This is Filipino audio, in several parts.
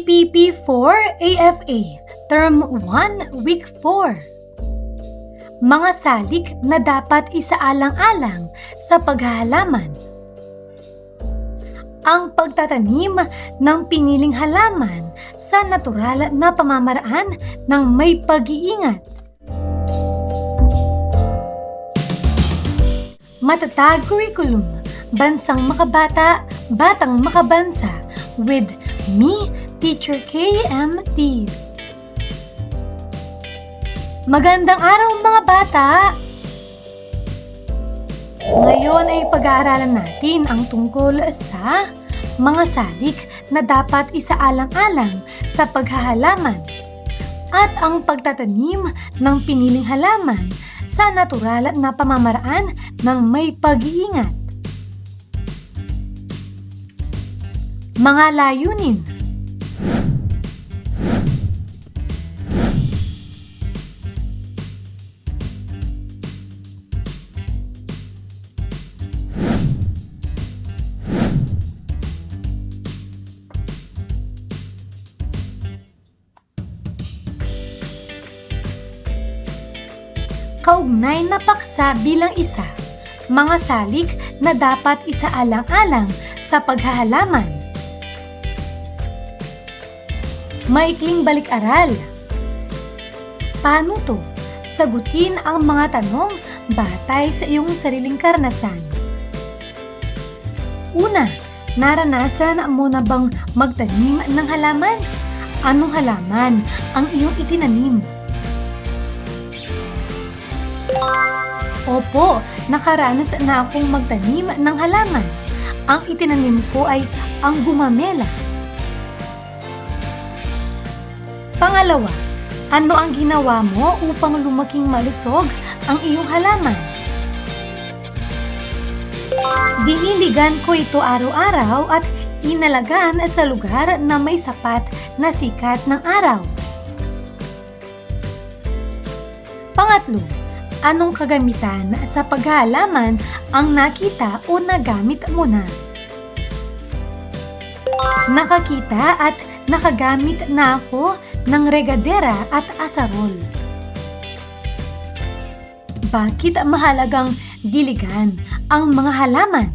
TPP4 AFA Term 1 Week 4. Mga salik na dapat isaalang-alang sa paghahalaman. Ang pagtatanim ng piniling halaman sa natural na pamamaraan ng may pag-iingat. Matatag curriculum, bansang makabata, batang makabansa, with me, Teacher KMT. Magandang araw mga bata! Ngayon ay pag-aaralan natin ang tungkol sa mga salik na dapat isaalang-alang sa paghahalaman at ang pagtatanim ng piniling halaman sa natural na pamamaraan ng may pag-iingat. Mga layunin. Kaugnay na paksa bilang isa, mga salik na dapat isaalang-alang sa paghahalaman. Maikling balik-aral. Paano to? Sagutin ang mga tanong batay sa iyong sariling karanasan. Una, naranasan mo na bang magtanim ng halaman? Anong halaman ang iyong itinanim? Opo, nakaranas na akong magtanim ng halaman. Ang itinanim ko ay ang gumamela. Pangalawa, ano ang ginawa mo upang lumaking malusog ang iyong halaman? Diniligan ko ito araw-araw at inalagaan sa lugar na may sapat na sikat ng araw. Pangatlo, anong kagamitan sa paghahalaman ang nakita o nagamit mo na? Nakakita at nakagamit na ako ng regadera at asarol. Bakit mahalagang diligan ang mga halaman?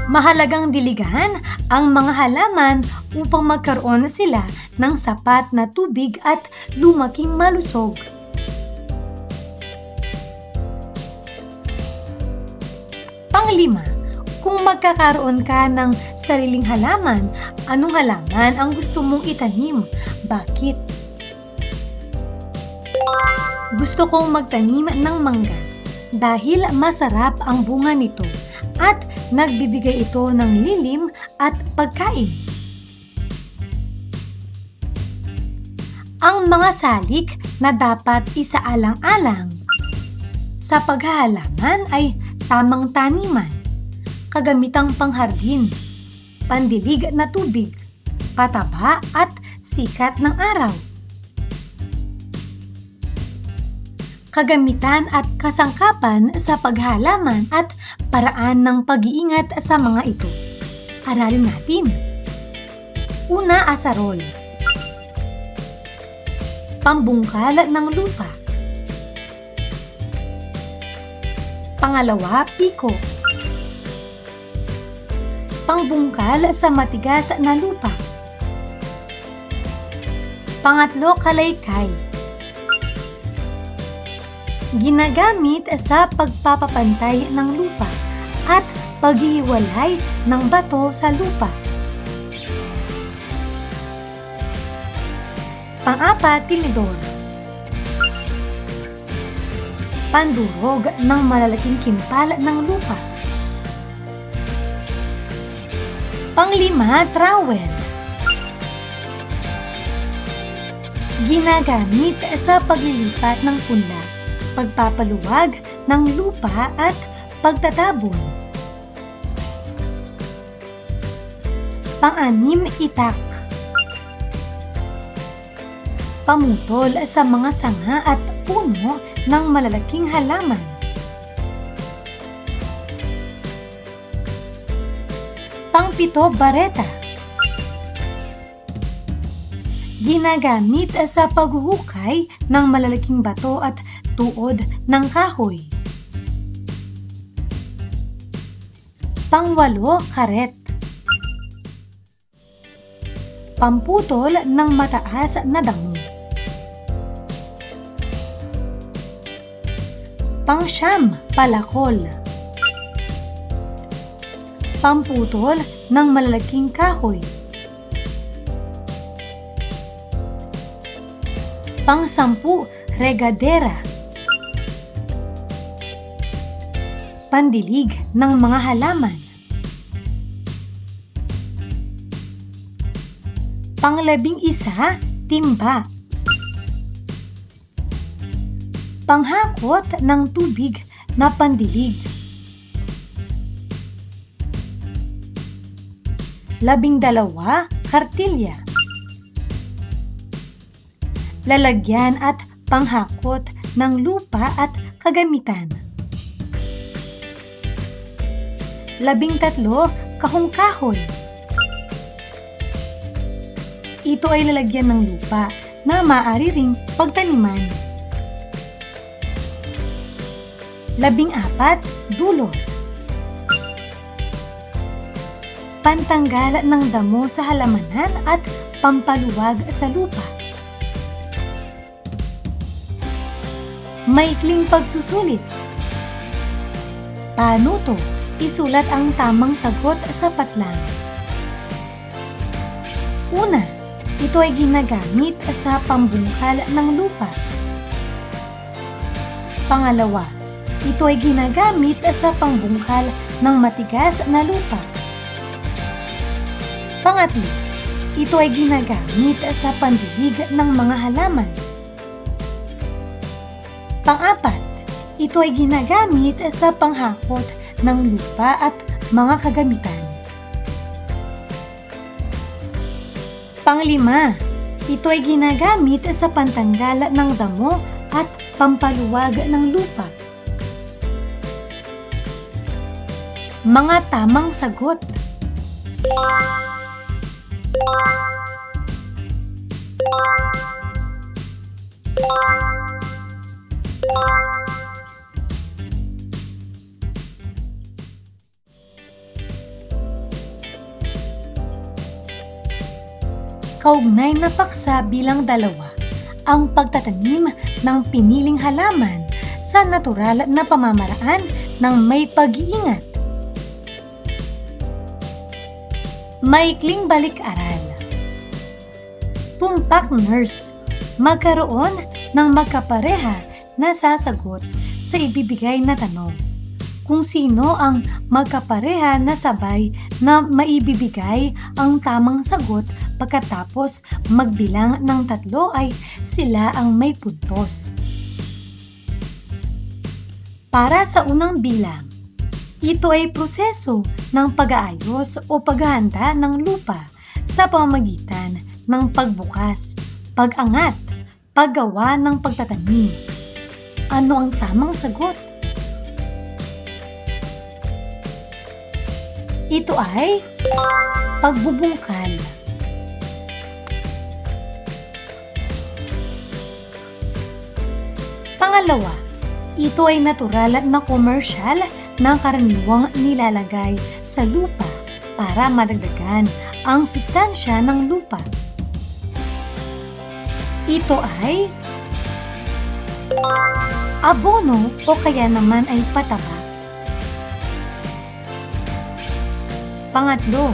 Mahalagang diligan ang mga halaman upang magkaroon sila ng sapat na tubig at lumaking malusog. Panglima, kung magkakaroon ka ng sariling halaman, anong halaman ang gusto mong itanim? Bakit? Gusto kong magtanim ng mangga dahil masarap ang bunga nito at nagbibigay ito ng lilim at pagkain. Ang mga salik na dapat isaalang-alang sa paghahalaman ay tamang taniman, kagamitang panghardin, pandilig na tubig, pataba at sikat ng araw. Kagamitan at kasangkapan sa paghahalaman at paraan ng pag-iingat sa mga ito. Aralin natin. Una, asarol. Pambungkal ng lupa. Pangalawa, piko. Pangbungkal sa matigas na lupa. Pangatlo, kalaykay. Ginagamit sa pagpapapantay ng lupa at paghihiwalay ng bato sa lupa. Pang-apat, tinidor. Pandurog ng malalaking kimpal ng lupa. Panglima, trowel. Ginagamit sa paglilipat ng punla, pagpapaluwag ng lupa at pagtatabon. Pang-anim, itak. Pamutol sa mga sanga at puno ng malalaking halaman. Pang-7, bareta. Ginagamit sa paghuhukay ng malalaking bato at tuod ng kahoy. Pang-8, karet. Pamputol ng mataas na damo. Pang-9, palakol. Pamputol ng malalaking kahoy. Pang-10, regadera. Pandilig ng mga halaman. Pang-11, timba. Panghakot ng tubig na pandilig. 12, kartilya. Lalagyan at panghakot ng lupa at kagamitan. 13, kahong-kahoy. Ito ay lalagyan ng lupa na maaari ring pagtaniman. 14, dulos. Pantanggal ng damo sa halamanan at pampaluwag sa lupa. Maikling pagsusulit. Paano to? Isulat ang tamang sagot sa patlang. Una, ito ay ginagamit sa pambungkal ng lupa. Pangalawa, ito ay ginagamit sa pangbungkal ng matigas na lupa. Pangatlo, ito ay ginagamit sa pandilig ng mga halaman. Pang-apat, ito ay ginagamit sa panghakot ng lupa at mga kagamitan. Pang-5, ito ay ginagamit sa pantanggal ng damo at pampaluwag ng lupa. Mga tamang sagot. Kaugnay na paksa bilang 2, ang pagtatanim ng piniling halaman sa natural na pamamaraan ng may pag-iingat. Maikling balik-aral. Tumpak nurse. Magkaroon ng magkapareha na sasagot sa ibibigay na tanong. Kung sino ang magkapareha na sabay na maibibigay ang tamang sagot pagkatapos magbilang ng 3 ay sila ang may puntos. Para sa unang bilang, ito ay proseso ng pag-aayos o paghahanda ng lupa sa pamamagitan ng pagbukas, pag-angat, paggawa ng pagtatanim. Ano ang tamang sagot? Ito ay pagbubungkal. Pangalawa, ito ay natural na komersyal na karaniwang nilalagay sa lupa para madagdagan ang sustansya ng lupa. Ito ay abono o kaya naman ay pataba. Pangatlo,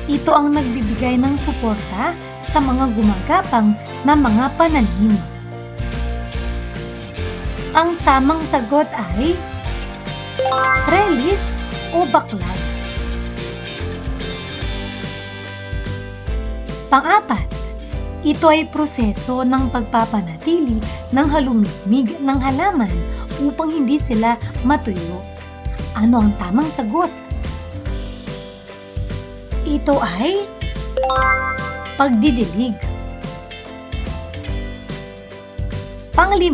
ito ang nagbibigay ng suporta sa mga gumagapang na mga pananim. Ang tamang sagot ay trellis o baklag. Pang-apat, ito ay proseso ng pagpapanatili ng halumigmig ng halaman upang hindi sila matuyo. Ano ang tamang sagot? Ito ay pagdidilig. Pang-5,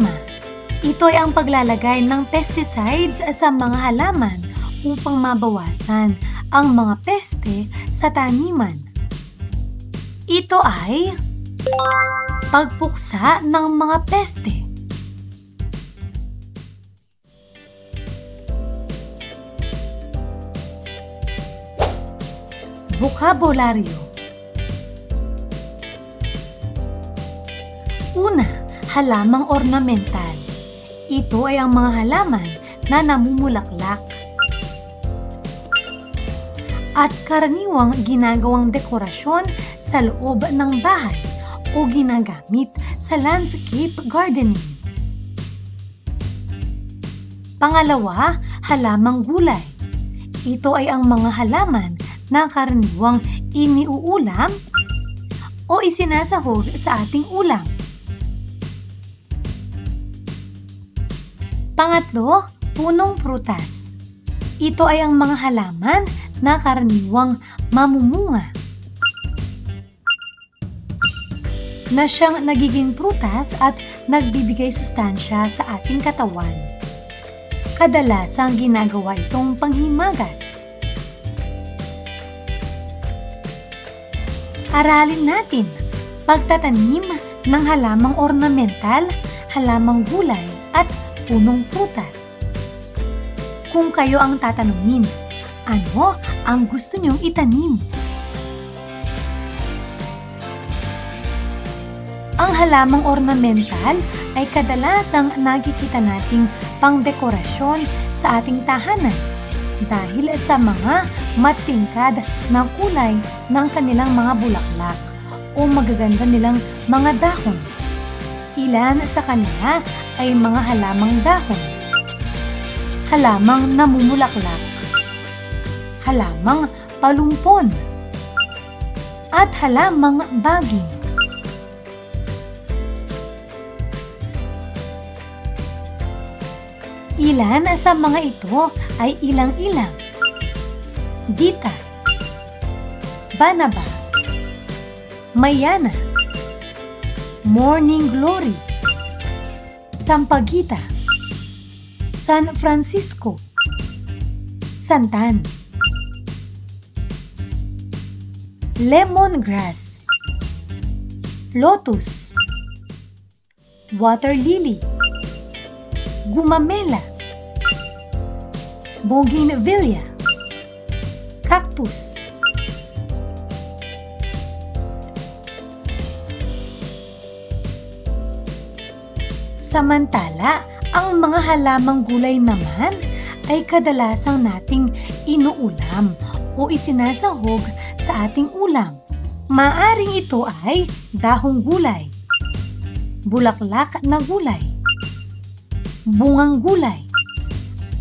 ito ay ang paglalagay ng pesticides sa mga halaman upang mabawasan ang mga peste sa taniman. Ito ay pagpuksa ng mga peste. Bokabularyo. Una, halamang ornamental. Ito ay ang mga halaman na namumulaklak at karaniwang ginagawang dekorasyon sa loob ng bahay o ginagamit sa landscape gardening. Pangalawa, halamang gulay. Ito ay ang mga halaman na karaniwang iniuulam o isinasahog sa ating ulam. Pangatlo, punong prutas. Ito ay ang mga halaman na karaniwang mamumunga na siyang nagiging prutas at nagbibigay sustansya sa ating katawan. Kadalasang ginagawa itong panghimagas. Aralin natin pagtatanim ng halamang ornamental, halamang gulay at punong prutas. Kung kayo ang tatanungin, ano ang gusto niyong itanim? Ang halamang ornamental ay kadalasang nakikita nating pangdekorasyon sa ating tahanan dahil sa mga matingkad na kulay ng kanilang mga bulaklak o magaganda nilang mga dahon. Ilan sa kanila ay mga halamang dahon, halamang namumulaklak, halamang palumpon, at halamang baging. Ilan sa mga ito ay ilang-ilang: Gita, Banaba, Mayana, Morning Glory, Sampaguita, San Francisco, Santan, Lemongrass, Lotus, Water Lily, Gumamela, Bougainvillea, Cactus. Samantala, ang mga halamang gulay naman ay kadalasang nating inuulam o isinasahog sa ating ulam. Maaring ito ay dahong gulay, bulaklak na gulay, bungang gulay,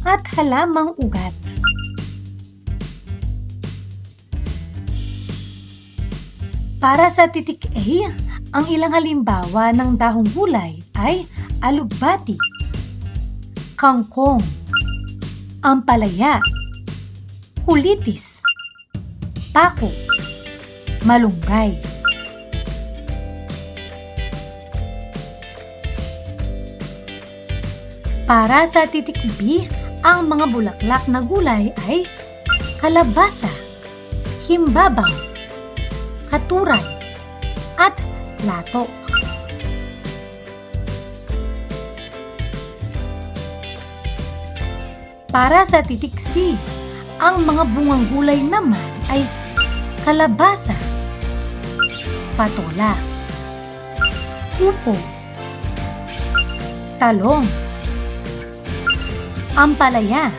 at halamang ugat. Para sa titik A, ang ilang halimbawa ng dahong gulay ay alugbati, kangkong, ampalaya, kulitis, pako, malunggay. Para sa titik B, ang mga bulaklak na gulay ay kalabasa, himbabang, katuray, at latok. Para sa titik C, ang mga bungang gulay naman ay kalabasa, patola, upo, talong, ampalaya,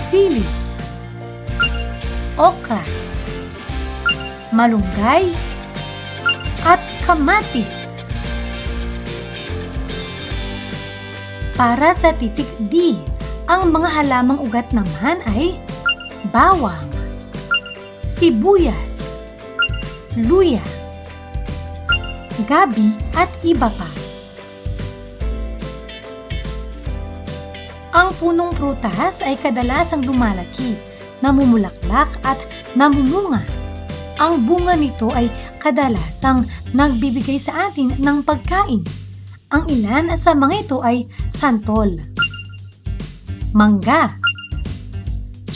sili, okra, malunggay, at kamatis. Para sa titik D, ang mga halamang ugat naman ay bawang, sibuyas, luya, gabi, at iba pa. Ang punong prutas ay kadalasang lumalaki, namumulaklak at namumunga. Ang bunga nito ay kadalasang nagbibigay sa atin ng pagkain. Ang ilan sa mga ito ay santol, mangga,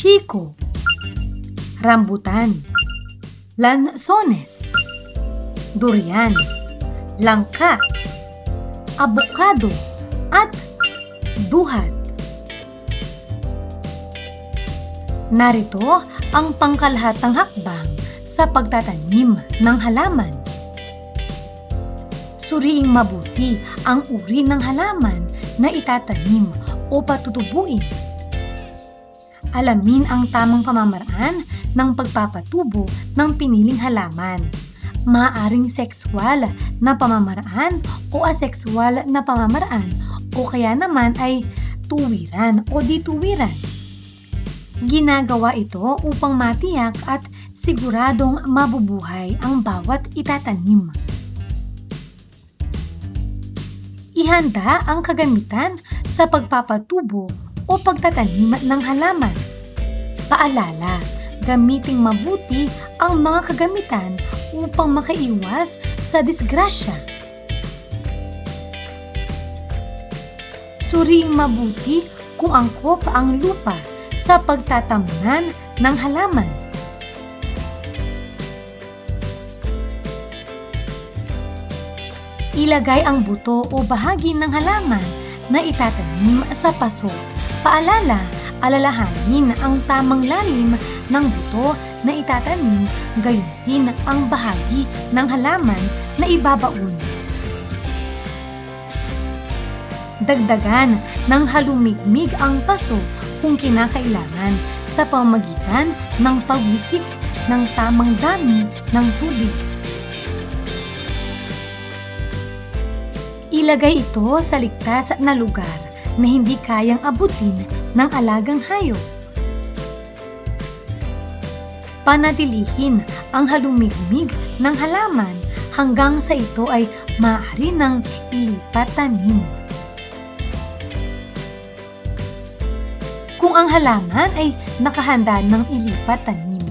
chico, rambutan, lansones, durian, langka, abokado, at duhat. Narito ang pangkalahatang hakbang sa pagtatanim ng halaman. Suriing mabuti ang uri ng halaman na itatanim o patutubuin. Alamin ang tamang pamamaraan ng pagpapatubo ng piniling halaman. Maaaring sexual na pamamaraan o asexual na pamamaraan o kaya naman ay tuwiran o dituwiran. Ginagawa ito upang matiyak at siguradong mabubuhay ang bawat itatanim. Ihanda ang kagamitan sa pagpapatubo o pagtatanim ng halaman. Paalala, gamiting mabuti ang mga kagamitan upang makaiwas sa disgrasya. Suriing mabuti kung angkop ang lupa sa pagtatamunan ng halaman. Ilagay ang buto o bahagi ng halaman na itatanim sa paso. Paalala, alalahanin ang tamang lalim ng buto na itatanim, gayon din ang bahagi ng halaman na ibabaon. Dagdagan ng halumigmig ang paso kung kinakailangan sa pamamagitan ng pagwisik ng tamang dami ng tubig. Ilagay ito sa ligtas na lugar na hindi kayang abutin ng alagang hayop. Panatilihin ang halumigmig ng halaman hanggang sa ito ay maaari ng ilipat-tanim. Kung ang halaman ay nakahanda ng ilipat-tanim,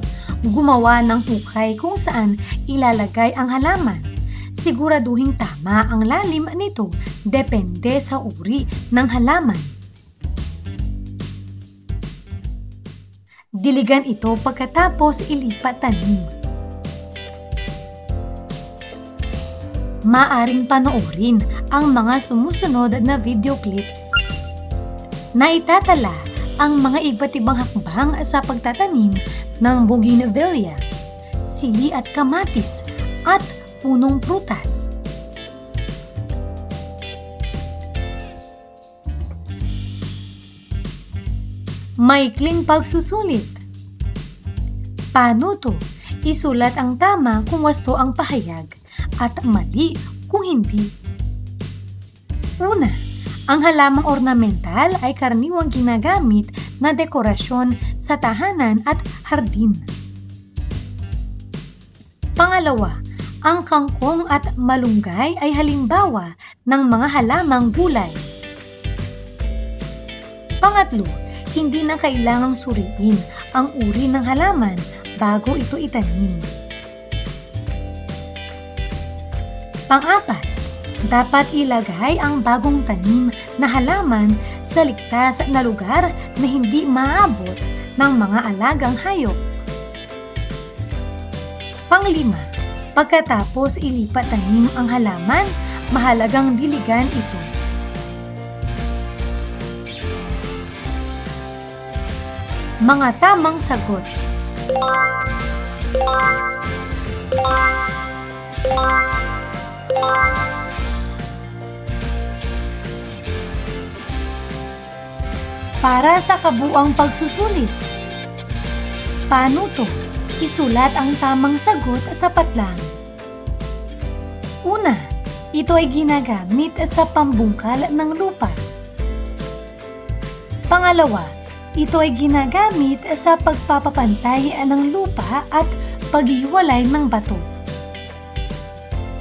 gumawa ng hukay kung saan ilalagay ang halaman. Siguraduhing tama ang lalim nito depende sa uri ng halaman. Diligan ito pagkatapos ilipat-tanim. Maaring panoorin ang mga sumusunod na video clips na itatala ang mga iba't ibang hakbang sa pagtatanim ng bougainvillea, sili at kamatis at punong prutas. Maikling pagsusulit. Paano to? Isulat ang tama kung wasto ang pahayag at mali kung hindi. Una, ang halamang ornamental ay karaniwang ginagamit na dekorasyon sa tahanan at hardin. Pangalawa, ang kangkong at malunggay ay halimbawa ng mga halamang gulay. Pangatlo, hindi na kailangang suriin ang uri ng halaman bago ito itanim. Pang-apat, dapat ilagay ang bagong tanim na halaman sa ligtas na lugar na hindi maaabot ng mga alagang hayop. Pang-lima, pagkatapos ilipat-tanim ang halaman, mahalagang diligan ito. Mga tamang sagot. Para sa kabuuang pagsusulit. Paano to? Isulat ang tamang sagot sa patlang. Una, ito ay ginagamit sa pambungkal ng lupa. Pangalawa, ito ay ginagamit sa pagpapapantay ng lupa at paghiwalay ng bato.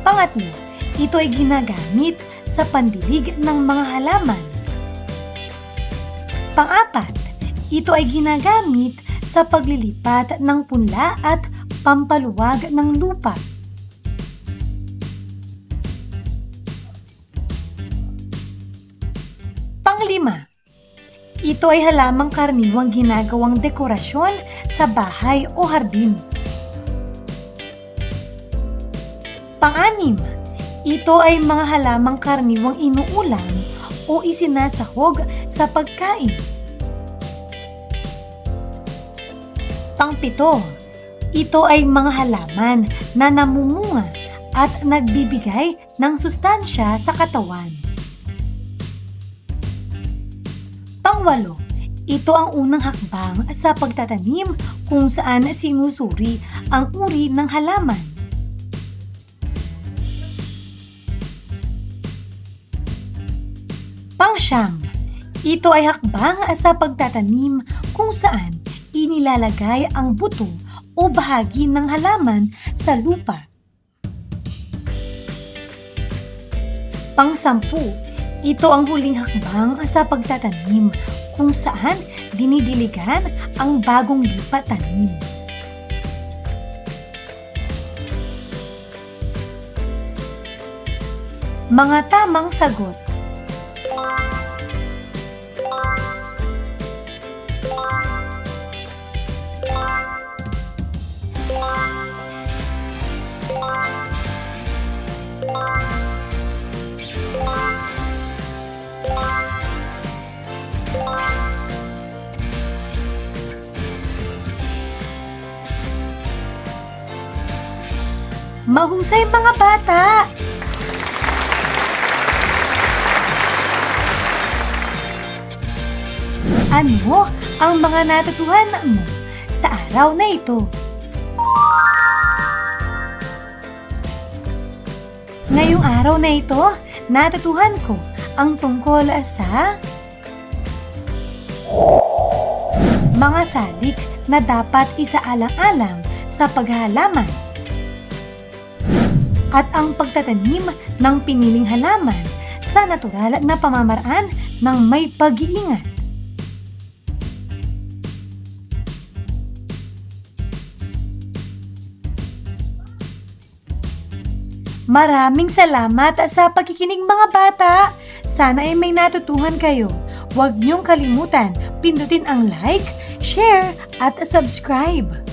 Pangatlo, ito ay ginagamit sa pandilig ng mga halaman. Pang-apat, ito ay ginagamit sa paglilipat ng punla at pampaluwag ng lupa. Pang-lima, Ito ay halamang karaniwang ginagawang dekorasyon sa bahay o hardin. Pang-anim, ito ay mga halamang karaniwang inuulam o isinasahog sa pagkain. Pang-pito, ito ay mga halaman na namumunga at nagbibigay ng sustansya sa katawan. Pang-walo, ito ang unang hakbang sa pagtatanim kung saan sinusuri ang uri ng halaman. Pang-siyam, ito ay hakbang sa pagtatanim kung saan inilalagay ang buto o bahagi ng halaman sa lupa. Pang-sampu, ito ang huling hakbang sa pagtatanim kung saan dinidiligan ang bagong lipa tanim. Mga tamang sagot. Mahusay mga bata! Ano ang mga natutuhan mo sa araw na ito? Ngayong araw na ito, natutuhan ko ang tungkol sa mga salik na dapat isaalang-alang sa paghahalaman at ang pagtatanim ng piniling halaman sa natural na pamamaraan ng may pag-iingat. Maraming salamat sa pakikinig mga bata! Sana ay may natutuhan kayo. Huwag niyong kalimutan pindutin ang like, share at subscribe.